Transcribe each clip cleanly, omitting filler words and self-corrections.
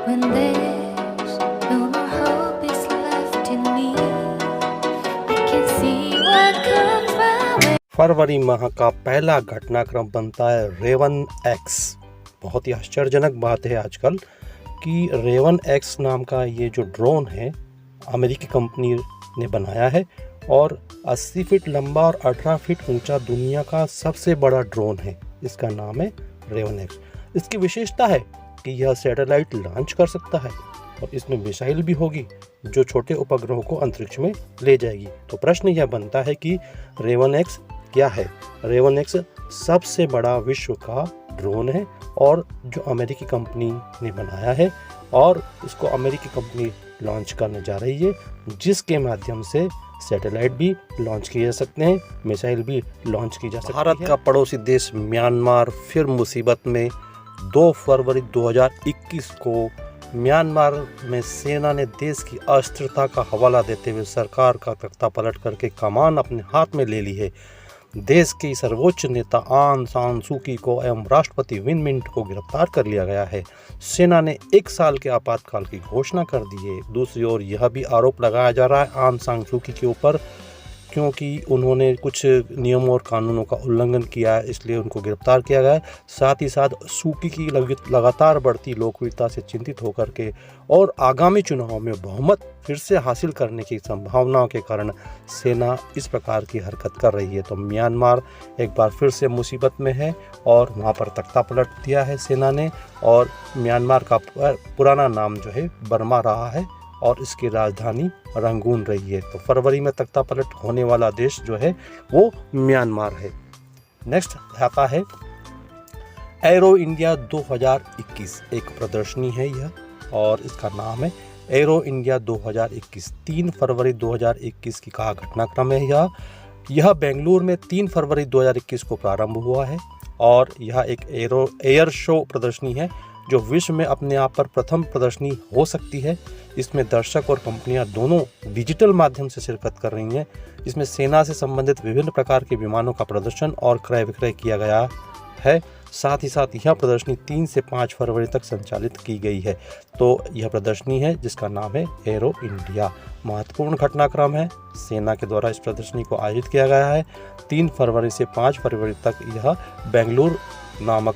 when there's no more hope is left in me. I can see what comes my way. फरवरी माह का पहला घटनाक्रम बनता है रेवन एक्स। बहुत ही आश्चर्यजनक बात है आजकल कि रेवन एक्स नाम का ये जो ड्रोन है अमेरिकी कंपनी ने बनाया है और 80 फीट लंबा और 18 फीट ऊंचा दुनिया का सबसे बड़ा ड्रोन है। इसका नाम है रेवन एक्स। इसकी विशेषता है कि यह सैटेलाइट लॉन्च कर सकता है और इसमें मिसाइल भी होगी जो छोटे उपग्रहों को अंतरिक्ष में ले जाएगी। तो प्रश्न यह बनता है कि रेवन एक्स क्या है। रेवन एक्स सबसे बड़ा विश्व का ड्रोन है और जो अमेरिकी कंपनी ने बनाया है और इसको अमेरिकी कंपनी लॉन्च करने जा रही है, जिसके माध्यम से सैटेलाइट भी लॉन्च किए जा सकते हैं, मिसाइल भी लॉन्च की जा सकती है। भारत का पड़ोसी देश म्यांमार फिर मुसीबत में। 2 फरवरी 2021 को म्यांमार में सेना ने देश की अस्थिरता का हवाला देते हुए सरकार का तख्ता पलट करके कमान अपने हाथ में ले ली है। देश के सर्वोच्च नेता आंग सान सू की को एवं राष्ट्रपति विन मिंट को गिरफ्तार कर लिया गया है। सेना ने 1 साल के आपातकाल की घोषणा कर दी है। दूसरी ओर यह भी आरोप लगाया जा रहा है आंग सान सू की के ऊपर क्योंकि उन्होंने कुछ नियमों और कानूनों का उल्लंघन किया है, इसलिए उनको गिरफ्तार किया गया है। साथ ही साथ सूकी की लगातार बढ़ती लोकप्रियता से चिंतित होकर के और आगामी चुनाव में बहुमत फिर से हासिल करने की संभावनाओं के कारण सेना इस प्रकार की हरकत कर रही है। तो म्यांमार एक बार फिर से मुसीबत में है और वहाँ पर तख्ता पलट दिया है सेना ने और म्यांमार का पुराना नाम जो है बर्मा रहा है और इसकी राजधानी रंगून रही है। तो फरवरी में तख्ता पलट होने वाला देश जो है वो म्यांमार है। नेक्स्ट आता है एरो इंडिया 2021। एक प्रदर्शनी है यह और इसका नाम है एरो इंडिया 2021। 3 फरवरी 2021 की का घटनाक्रम है यह बेंगलुरु में 3 फरवरी 2021 को प्रारंभ हुआ है और यह एक एयर शो प्रदर्शनी है जो विश्व में अपने आप पर प्रथम प्रदर्शनी हो सकती है। इसमें दर्शक और कंपनियां दोनों डिजिटल माध्यम से शिरकत कर रही हैं। इसमें सेना से संबंधित विभिन्न प्रकार के विमानों का प्रदर्शन और क्रय विक्रय किया गया है। साथ ही साथ यह प्रदर्शनी 3 से 5 फरवरी तक संचालित की गई है। तो यह प्रदर्शनी है जिसका नाम है एरो इंडिया। महत्वपूर्ण घटनाक्रम है, सेना के द्वारा इस प्रदर्शनी को आयोजित किया गया है। 3 फरवरी से 5 फरवरी तक यह बेंगलुरु नामक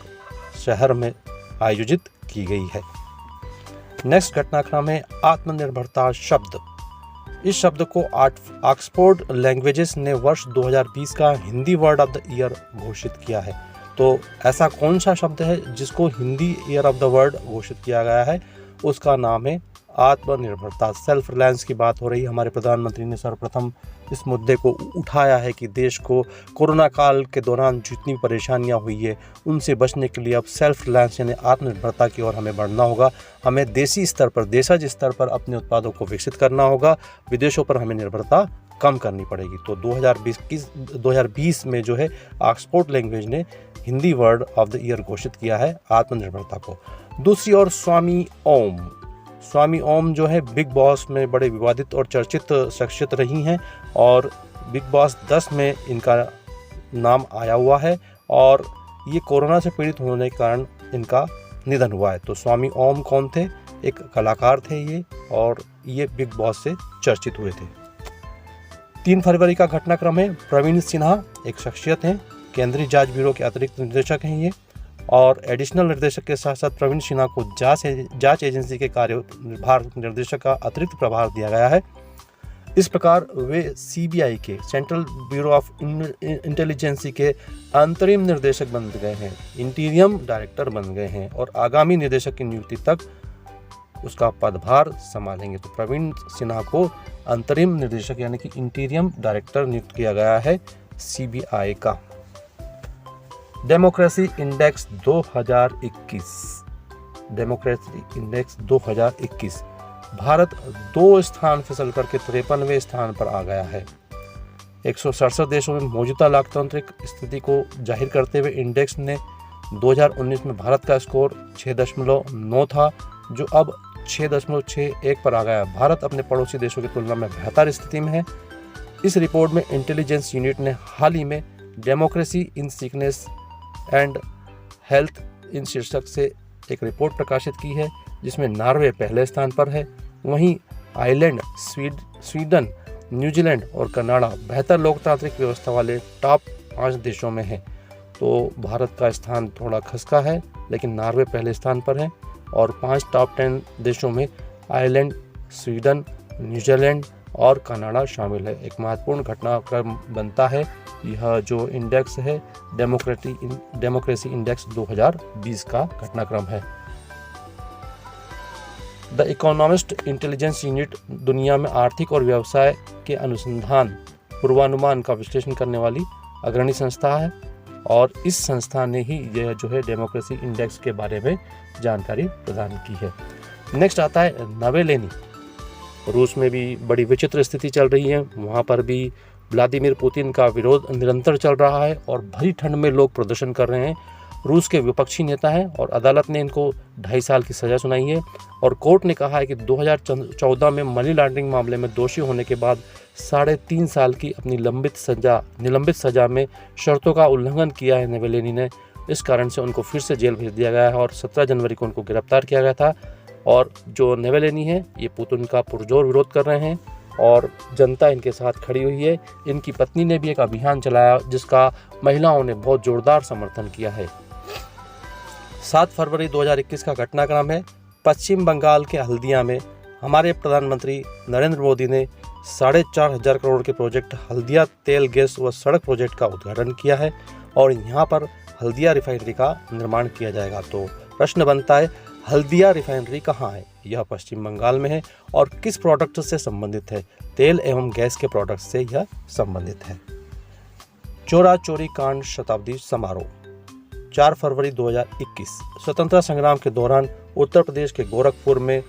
शहर में आयोजित की गई है। नेक्स्ट घटनाक्रम है आत्मनिर्भरता शब्द। इस शब्द को ऑक्सफोर्ड लैंग्वेजेस ने वर्ष 2020 का Hindi word of the year घोषित किया है। तो ऐसा कौन सा शब्द है जिसको Hindi year of the word घोषित किया गया है? उसका नाम है आत्मनिर्भरता। सेल्फ रिलायंस की बात हो रही है। हमारे प्रधानमंत्री ने सर्वप्रथम इस मुद्दे को उठाया है कि देश को कोरोना काल के दौरान जितनी परेशानियां हुई है उनसे बचने के लिए अब सेल्फ रिलायंस यानी आत्मनिर्भरता की ओर हमें बढ़ना होगा। हमें देसी स्तर पर, देशज स्तर पर अपने उत्पादों को विकसित करना होगा। विदेशों पर हमें निर्भरता कम करनी पड़ेगी। तो 2020 में जो है ऑक्सफोर्ड लैंग्वेज ने Hindi word of the year घोषित किया है आत्मनिर्भरता को। दूसरी ओर स्वामी ओम जो है बिग बॉस में बड़े विवादित और चर्चित शख्सियत रही हैं और बिग बॉस 10 में इनका नाम आया हुआ है और ये कोरोना से पीड़ित होने के कारण इनका निधन हुआ है। तो स्वामी ओम कौन थे? एक कलाकार थे ये और ये बिग बॉस से चर्चित हुए थे। 3 फरवरी का घटनाक्रम है प्रवीण सिन्हा एक शख्सियत हैं, केंद्रीय जांच ब्यूरो के अतिरिक्त निदेशक हैं ये और एडिशनल निर्देशक के साथ साथ प्रवीण सिन्हा को जांच एजेंसी के कार्यभार निर्देशक का अतिरिक्त प्रभार दिया गया है। इस प्रकार वे सीबीआई के सेंट्रल ब्यूरो ऑफ इंटेलिजेंसी के अंतरिम निर्देशक बन गए हैं, इंटीरियम डायरेक्टर बन गए हैं और आगामी निदेशक की नियुक्ति तक उसका पदभार संभालेंगे। तो प्रवीण सिन्हा को अंतरिम निर्देशक यानी कि इंटीरियम डायरेक्टर नियुक्त किया गया है सीबीआई का। Democracy index 2021। Democracy index 2021 Bharat 2 स्थान फिसल करके 53वें स्थान पर आ गया है। 167 देशों में मौजूदा लोकतांत्रिक स्थिति को जाहिर करते हुए इंडेक्स ने 2019 में भारत का स्कोर 6.9 था जो अब 6.61 पर आ गया। भारत अपने पड़ोसी देशों की तुलना में बेहतर स्थिति में है। इस रिपोर्ट में इंटेलिजेंस यूनिट ने हाल ही में democracy in sickness and health इन शीर्षक से एक रिपोर्ट प्रकाशित की है जिसमें नॉर्वे पहले स्थान पर है। वहीं आयरलैंड, स्वीडन, न्यूजीलैंड और कनाडा बेहतर लोकतांत्रिक व्यवस्था वाले टॉप 5 देशों में हैं। तो भारत का स्थान थोड़ा खसका है, लेकिन नॉर्वे पहले स्थान पर है और 5 टॉप 10 देशों में आयरलैंड, स्वीडन, न्यूजीलैंड और कनाडा शामिल है। एक महत्वपूर्ण घटनाक्रम बनता है यह जो इंडेक्स है डेमोक्रेसी इंडेक्स 2020 का घटनाक्रम है। द इकोनॉमिस्ट इंटेलिजेंस यूनिट दुनिया में आर्थिक और व्यवसाय के अनुसंधान पूर्वानुमान का विश्लेषण करने वाली अग्रणी संस्था है और इस संस्था ने ही यह जो है डेमोक्रेसी इंडेक्स के बारे में जानकारी प्रदान की है। नेक्स्ट आता है नवेलेनी। रूस में भी बड़ी विचित्र स्थिति चल रही है। वहाँ पर भी व्लादिमीर पुतिन का विरोध निरंतर चल रहा है और भरी ठंड में लोग प्रदर्शन कर रहे हैं। रूस के विपक्षी नेता हैं और अदालत ने इनको 2.5 साल की सज़ा सुनाई है और कोर्ट ने कहा है कि 2014 में मनी लॉन्ड्रिंग मामले में दोषी होने के बाद 3.5 साल की अपनी निलंबित सजा में शर्तों का उल्लंघन किया है नवेलेनी ने। इस कारण से उनको फिर से जेल भेज दिया गया है और 17 जनवरी को उनको गिरफ्तार किया गया था। और जो नवेलेनी है ये पुतिन का पुरजोर विरोध कर रहे हैं और जनता इनके साथ खड़ी हुई है। इनकी पत्नी ने भी एक अभियान चलाया जिसका महिलाओं ने बहुत जोरदार समर्थन किया है। 7 फरवरी 2021 का घटनाक्रम है। पश्चिम बंगाल के हल्दिया में हमारे प्रधानमंत्री नरेंद्र मोदी ने 4,500 करोड़ के प्रोजेक्ट हल्दिया तेल गैस व सड़क प्रोजेक्ट का उद्घाटन किया है और यहाँ पर हल्दिया रिफाइनरी का निर्माण किया जाएगा। तो प्रश्न बनता है हल्दिया रिफाइनरी कहाँ है? यह पश्चिम बंगाल में है और किस प्रोडक्ट से संबंधित है? तेल एवं गैस के प्रोडक्ट से यह संबंधित है। चोरा चोरी कांड शताब्दी समारोह 4 फरवरी 2021 स्वतंत्रता संग्राम के दौरान उत्तर प्रदेश के गोरखपुर में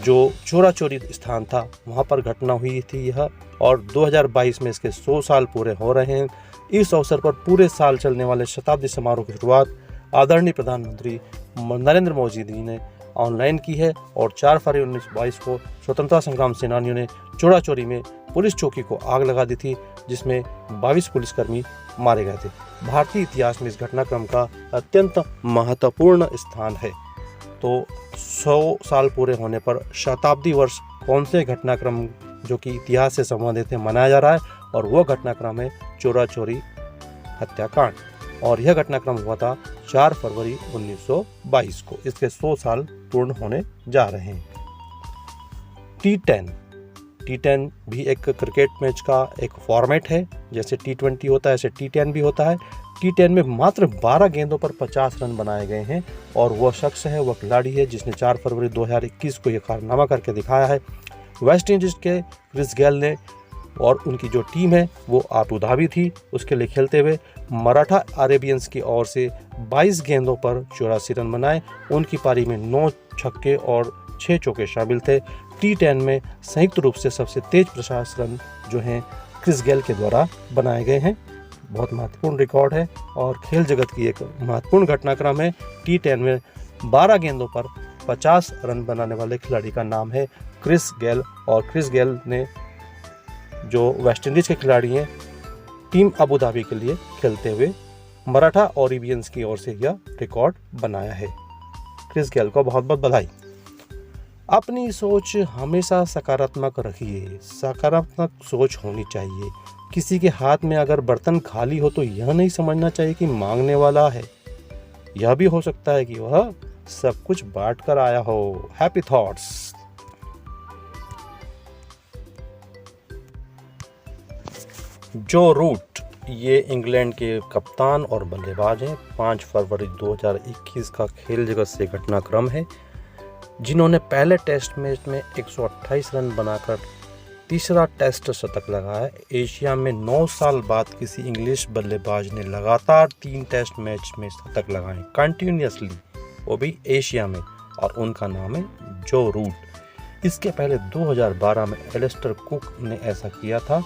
जो चोरा चोरी स्थान था वहाँ पर घटना हुई थी यह, और 2022 में इसके 100 साल पूरे हो रहे हैं। इस अवसर पर पूरे साल चलने वाले शताब्दी समारोह की शुरुआत आदरणीय प्रधानमंत्री नरेंद्र मोदी जी ने ऑनलाइन की है और 4 फरवरी 1922 को स्वतंत्रता संग्राम सेनानियों ने चोरा चोरी में पुलिस चौकी को आग लगा दी थी जिसमें 22 पुलिसकर्मी मारे गए थे। भारतीय इतिहास में इस घटनाक्रम का अत्यंत महत्वपूर्ण स्थान है। तो 100 साल पूरे होने पर शताब्दी वर्ष कौन से घटनाक्रम जो कि इतिहास से संबंधित है मनाया जा रहा है और वह घटनाक्रम है चोरा चोरी हत्याकांड और यह घटनाक्रम हुआ था 4 फरवरी 1922 को। इसके 100 साल पूर्ण होने जा रहे हैं। T10 भी एक क्रिकेट मैच का एक फॉर्मेट है। जैसे T20 होता है ऐसे T10 भी होता है। T10 में मात्र 12 गेंदों पर 50 रन बनाए गए हैं और वह शख्स है, वह खिलाड़ी है जिसने 4 फरवरी 2021 को यह कारनामा करके दिखाया है। वेस्ट इंडीज के क्रिस गेल ने और उनकी जो टीम है वो आबू धाबी थी, उसके लिए खेलते हुए मराठा अरेबियंस की ओर से 22 गेंदों पर 84 रन बनाए। उनकी पारी में 9 छक्के और 6 चौके शामिल थे। T10 में संयुक्त रूप से सबसे तेज 50 रन जो हैं क्रिस गेल के द्वारा बनाए गए हैं। बहुत महत्वपूर्ण रिकॉर्ड है और खेल जगत की एक महत्वपूर्ण घटनाक्रम है। T10 में 12 गेंदों पर 50 रन बनाने वाले खिलाड़ी का नाम है क्रिस गेल और क्रिस गेल ने जो वेस्ट इंडीज के खिलाड़ी हैं टीम अबू धाबी के लिए खेलते हुए मराठा अरेबियंस की ओर से यह रिकॉर्ड बनाया है। क्रिस गेल को बहुत बहुत बधाई। अपनी सोच हमेशा सकारात्मक रखिए। सकारात्मक सोच होनी चाहिए। किसी के हाथ में अगर बर्तन खाली हो तो यह नहीं समझना चाहिए कि मांगने वाला है। यह भी हो सकता है कि वह सब कुछ बांट कर आया हो। Happy thoughts. जो रूट ये इंग्लैंड के कप्तान और बल्लेबाज हैं। 5 फरवरी 2021 का खेल जगत से घटनाक्रम है जिन्होंने पहले टेस्ट मैच में 128 रन बनाकर तीसरा टेस्ट शतक लगाया। एशिया में 9 साल बाद किसी इंग्लिश बल्लेबाज ने लगातार 3 टेस्ट मैच में शतक लगाए कंटिन्यूसली, वो भी एशिया में, और उनका नाम है जो रूट। इसके पहले 2012 में एलिस्टर कुक ने ऐसा किया था।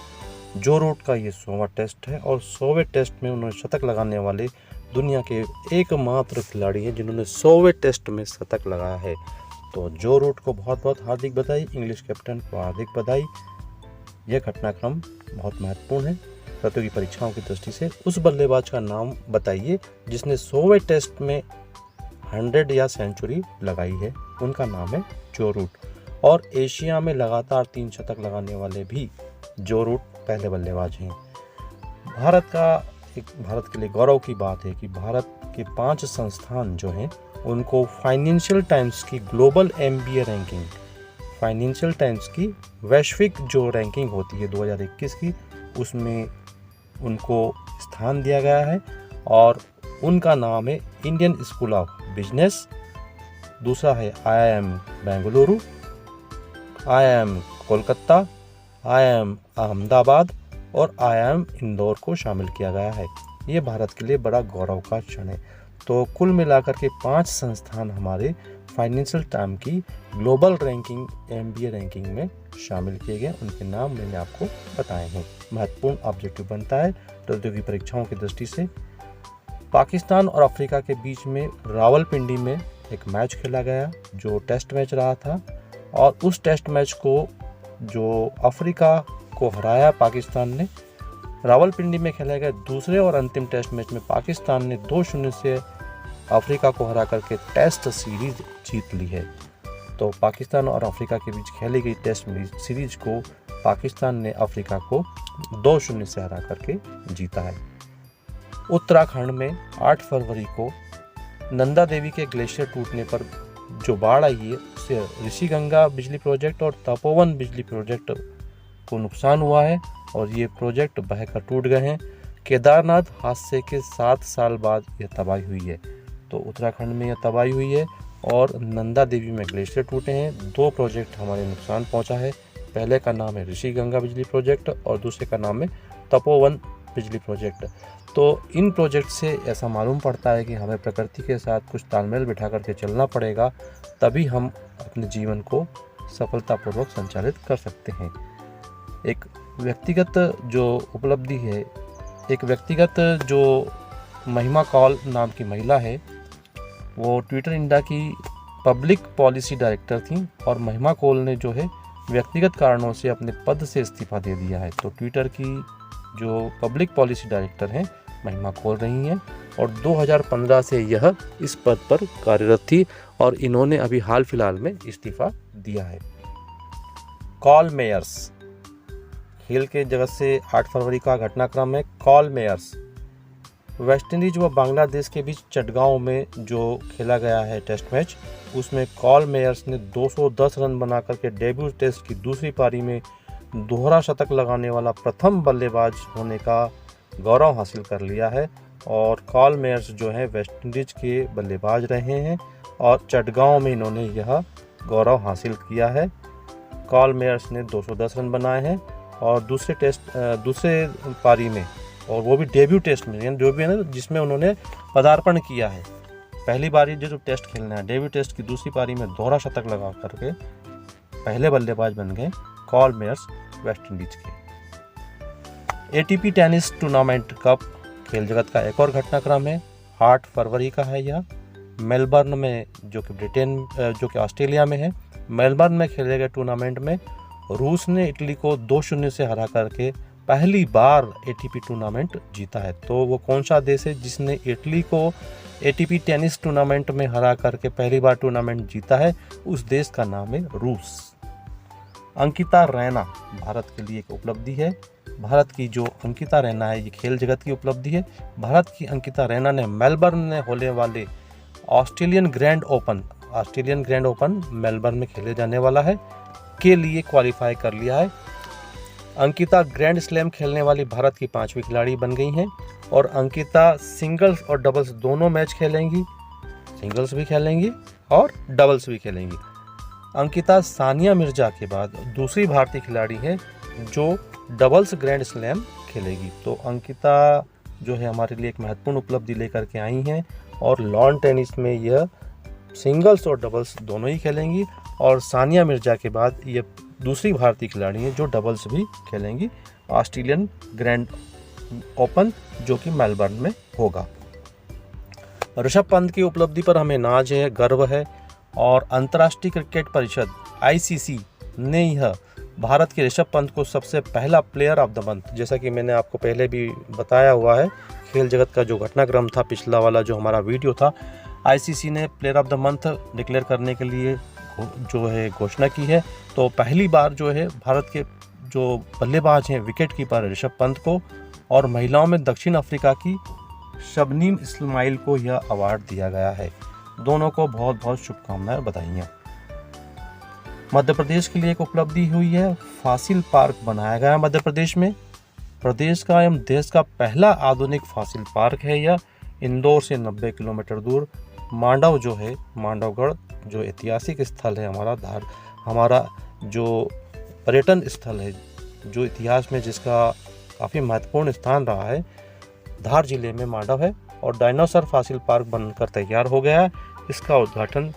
जो रूट का ये 100वां टेस्ट है और 100वें टेस्ट में उन्होंने शतक लगाने वाले दुनिया के एकमात्र खिलाड़ी हैं जिन्होंने 100वें टेस्ट में शतक लगाया है। तो जो रूट को बहुत बहुत हार्दिक बधाई, इंग्लिश कैप्टन को हार्दिक बधाई। यह घटनाक्रम बहुत महत्वपूर्ण है प्रतियोगी परीक्षाओं की दृष्टि से। उस बल्लेबाज का नाम बताइए जिसने 100वें टेस्ट में 100 या सेंचुरी लगाई है, उनका नाम है जो रूट। और एशिया में लगातार 3 शतक लगाने वाले भी जो रूट पहले बल्लेबाज हैं। भारत के लिए गौरव की बात है कि भारत के 5 संस्थान जो हैं उनको फाइनेंशियल टाइम्स की global MBA ranking, financial times की वैश्विक जो रैंकिंग होती है 2021 की, उसमें उनको स्थान दिया गया है। और उनका नाम है इंडियन स्कूल ऑफ बिजनेस, दूसरा है IIM Bengaluru, IIM Kolkata, IIM Ahmedabad और IIM इंदौर को शामिल किया गया है। ये भारत के लिए बड़ा गौरव का क्षण है। तो कुल मिलाकर के 5 संस्थान हमारे फाइनेंशियल टाइम की ग्लोबल रैंकिंग MBA रैंकिंग में शामिल किए गए। उनके नाम मैंने आपको बताए हैं। महत्वपूर्ण ऑब्जेक्टिव बनता है प्रतियोगी परीक्षाओं की दृष्टि से। पाकिस्तान और अफ्रीका के बीच में रावलपिंडी में एक मैच खेला गया जो टेस्ट मैच रहा था, और उस टेस्ट मैच को जो अफ्रीका को हराया पाकिस्तान ने, रावलपिंडी में खेले गए दूसरे और अंतिम टेस्ट मैच में पाकिस्तान ने 2-0 से अफ्रीका को हरा करके टेस्ट सीरीज जीत ली है। तो पाकिस्तान और अफ्रीका के बीच खेली गई टेस्ट सीरीज को पाकिस्तान ने अफ्रीका को 2-0 से हरा करके जीता है। उत्तराखंड में 8 फरवरी को नंदा देवी के ग्लेशियर टूटने पर जो बाढ़ आई है उससे ऋषिगंगा बिजली प्रोजेक्ट और तपोवन बिजली प्रोजेक्ट को नुकसान हुआ है और ये प्रोजेक्ट बहकर टूट गए हैं। केदारनाथ हादसे के 7 साल बाद यह तबाही हुई है। तो उत्तराखंड में यह तबाही हुई है और नंदा देवी में ग्लेशियर टूटे हैं। 2 प्रोजेक्ट हमारे नुकसान पहुंचा है। पहले का नाम है ऋषिगंगा बिजली प्रोजेक्ट और दूसरे का नाम है तपोवन बिजली प्रोजेक्ट। तो इन प्रोजेक्ट से ऐसा मालूम पड़ता है कि हमें प्रकृति के साथ कुछ तालमेल बिठा करके चलना पड़ेगा, तभी हम अपने जीवन को सफलतापूर्वक संचालित कर सकते हैं। एक व्यक्तिगत जो उपलब्धि है, एक व्यक्तिगत जो महिमा कौल नाम की महिला है, वो ट्विटर इंडिया की पब्लिक पॉलिसी डायरेक्टर थी और महिमा कौल ने जो है व्यक्तिगत कारणों से अपने पद से इस्तीफा दे दिया है। तो ट्विटर की जो पब्लिक पॉलिसी डायरेक्टर हैं महिमा कौल रही हैं और 2015 से यह इस पद पर कार्यरत थी और इन्होंने अभी हाल फिलहाल में इस्तीफा दिया है। कॉल मेयर्स, खेल के जगत से 8 फरवरी का घटनाक्रम है। कॉल मेयर्स, वेस्टइंडीज व बांग्लादेश के बीच चटगांव में जो खेला गया है टेस्ट मैच, उसमें कॉल मेयर्स ने 210 रन बनाकर के डेब्यू टेस्ट की दूसरी पारी में दोहरा शतक लगाने वाला प्रथम बल्लेबाज होने का गौरव हासिल कर लिया है। और कॉल मेयर्स जो हैं वेस्टइंडीज के बल्लेबाज रहे हैं और चटगांव में इन्होंने यह गौरव हासिल किया है। कॉल मेयर्स ने 210 रन बनाए हैं और दूसरे पारी में, और वो भी डेब्यू टेस्ट में, यानी जो भी है ना जिसमें उन्होंने पदार्पण किया है, पहली बारी जो टेस्ट खेलना है, डेब्यू टेस्ट की दूसरी पारी में दोहरा शतक लगा करके पहले बल्लेबाज बन गए कॉल मेयर्स वेस्टइंडीज के। ATP टेनिस टूर्नामेंट कप खेल जगत का एक और घटनाक्रम है। 8 फरवरी का है यह। मेलबर्न में, जो कि ऑस्ट्रेलिया में है, मेलबर्न में खेले गए टूर्नामेंट में रूस ने इटली को 2-0 से हरा करके पहली बार ATP टूर्नामेंट जीता है। तो वो कौन सा देश है जिसने इटली को ATP टेनिस टूर्नामेंट में हरा करके पहली बार टूर्नामेंट जीता है? उस देश का नाम है रूस। अंकिता रैना भारत के लिए एक उपलब्धि है। भारत की जो अंकिता रैना है, ये खेल जगत की उपलब्धि है। भारत की अंकिता रैना ने मेलबर्न में होने वाले ऑस्ट्रेलियन ग्रैंड ओपन मेलबर्न में खेले जाने वाला है के लिए क्वालिफाई कर लिया है। अंकिता ग्रैंड स्लैम खेलने वाली भारत की 5वीं खिलाड़ी बन गई हैं और अंकिता सिंगल्स और डबल्स दोनों मैच खेलेंगी, सिंगल्स भी खेलेंगी और डबल्स भी खेलेंगी। अंकिता सानिया मिर्जा के बाद दूसरी भारतीय खिलाड़ी है जो डबल्स ग्रैंड स्लैम खेलेगी। तो अंकिता जो है हमारे लिए एक महत्वपूर्ण उपलब्धि लेकर के आई हैं और लॉन टेनिस में यह सिंगल्स और डबल्स दोनों ही खेलेंगी और सानिया मिर्जा के बाद ये दूसरी भारतीय खिलाड़ी हैं जो डबल्स भी खेलेंगी ऑस्ट्रेलियन ग्रैंड ओपन जो कि मेलबर्न में होगा। ऋषभ पंत की उपलब्धि पर हमें नाज है, गर्व है और अंतर्राष्ट्रीय क्रिकेट परिषद ICC ने यह भारत के ऋषभ पंत को सबसे पहला प्लेयर ऑफ द मंथ, जैसा कि मैंने आपको पहले भी बताया हुआ है, खेल जगत का जो घटनाक्रम था पिछला वाला जो हमारा वीडियो था, आईसीसी ने player of the month declare करने के लिए जो है घोषणा की है। तो पहली बार जो है भारत के जो बल्लेबाज हैं विकेट कीपर ऋषभ पंत को, और महिलाओं में दक्षिण अफ्रीका की शबनीम इस्माइल को यह अवार्ड दिया गया है। दोनों को बहुत बहुत शुभकामनाएं, बधाइयाँ। मध्य प्रदेश के लिए एक उपलब्धि हुई है, फासिल पार्क बनाया गया मध्य प्रदेश में। प्रदेश का एवं देश का पहला आधुनिक फासिल पार्क है यह। इंदौर से 90 किलोमीटर दूर मांडव जो है, मांडवगढ़ जो ऐतिहासिक स्थल है हमारा जो पर्यटन स्थल है, जो इतिहास में जिसका काफ़ी महत्वपूर्ण स्थान रहा है, धार जिले में मांडव है। और डायनासोर फासिल पार्क बनकर तैयार हो गया है। इसका उद्घाटन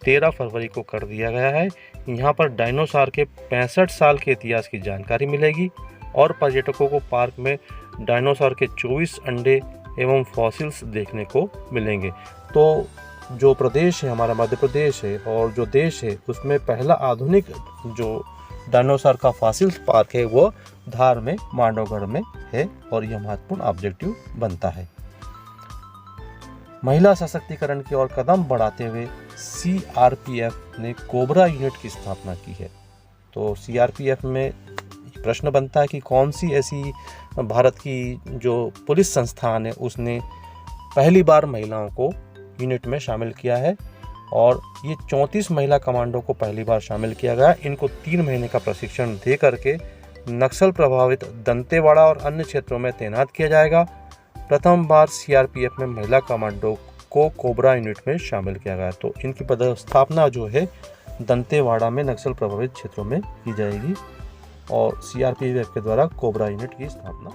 13 फरवरी को कर दिया गया है। यहाँ पर डायनासोर के 65 साल के इतिहास की जानकारी मिलेगी और पर्यटकों को पार्क में डायनासोर के 24 अंडे एवं फॉसिल्स देखने को मिलेंगे। तो जो प्रदेश है हमारा मध्य प्रदेश है और जो देश है उसमें पहला आधुनिक जो डायनासोर का फॉसिल्स पार्क है वो धार में मांडवगढ़ में है और यह महत्वपूर्ण ऑब्जेक्टिव बनता है। महिला सशक्तिकरण की ओर कदम बढ़ाते हुए सीआरपीएफ ने कोबरा यूनिट की स्थापना की है। तो सीआरपीएफ में प्रश्न बनता है कि कौन सी ऐसी भारत की जो पुलिस संस्थान है उसने पहली बार महिलाओं को यूनिट में शामिल किया है। और ये 34 महिला कमांडो को पहली बार शामिल किया गया। इनको 3 महीने का प्रशिक्षण दे करके नक्सल प्रभावित दंतेवाड़ा और अन्य क्षेत्रों में तैनात किया जाएगा। प्रथम बार सीआरपीएफ में महिला कमांडो को कोबरा यूनिट में शामिल किया गया। तो इनकी पदस्थापना जो है दंतेवाड़ा में नक्सल प्रभावित क्षेत्रों में की जाएगी और सीआरपीएफ के द्वारा कोबरा यूनिट की स्थापना